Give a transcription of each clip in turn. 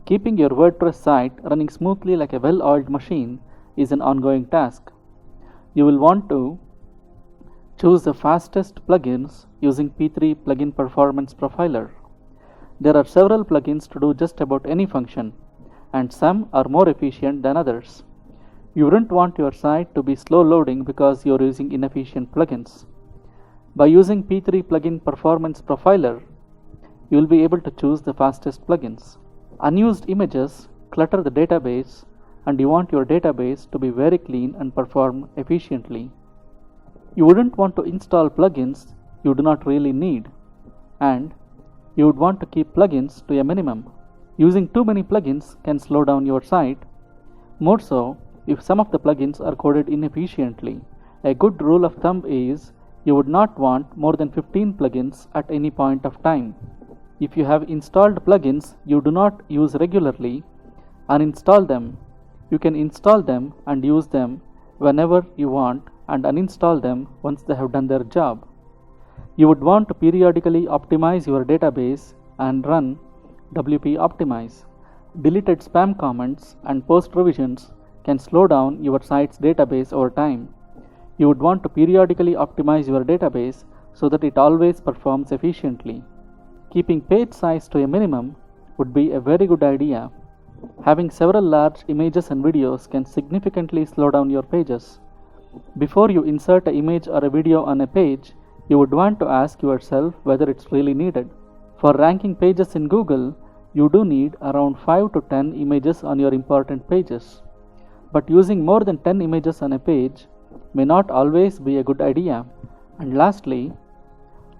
Keeping your WordPress site running smoothly like a well-oiled machine is an ongoing task. You will want to choose the fastest plugins using P3 Plugin Performance Profiler. There are several plugins to do just about any function, and some are more efficient than others. You wouldn't want your site to be slow loading because you're using inefficient plugins. By using P3 Plugin Performance Profiler, you will be able to choose the fastest plugins. Unused images clutter the database, and you want your database to be very clean and perform efficiently. You wouldn't want to install plugins you do not really need, and you would want to keep plugins to a minimum. Using too many plugins can slow down your site, more so if some of the plugins are coded inefficiently. A good rule of thumb is you would not want more than 15 plugins at any point of time. If you have installed plugins you do not use regularly, uninstall them. You can install them and use them whenever you want and uninstall them once they have done their job. You would want to periodically optimize your database and run WP Optimize. Deleted spam comments and post revisions can slow down your site's database over time. You would want to periodically optimize your database so that it always performs efficiently. Keeping page size to a minimum would be a very good idea. Having several large images and videos can significantly slow down your pages. Before you insert an image or a video on a page, you would want to ask yourself whether it's really needed. For ranking pages in Google, you do need around 5 to 10 images on your important pages. But using more than 10 images on a page may not always be a good idea. And lastly,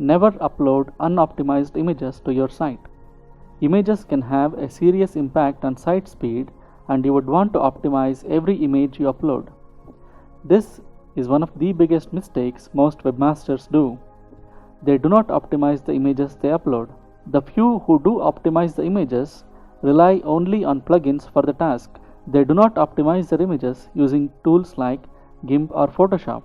never upload unoptimized images to your site. Images can have a serious impact on site speed, and you would want to optimize every image you upload. This is one of the biggest mistakes most webmasters do. They do not optimize the images they upload. The few who do optimize the images rely only on plugins for the task. They do not optimize their images using tools like GIMP or Photoshop.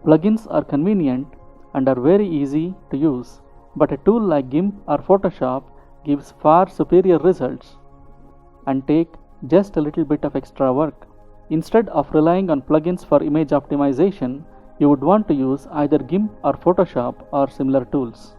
Plugins are convenient and are very easy to use, but a tool like GIMP or Photoshop gives far superior results and take just a little bit of extra work. Instead of relying on plugins for image optimization, you would want to use either GIMP or Photoshop or similar tools.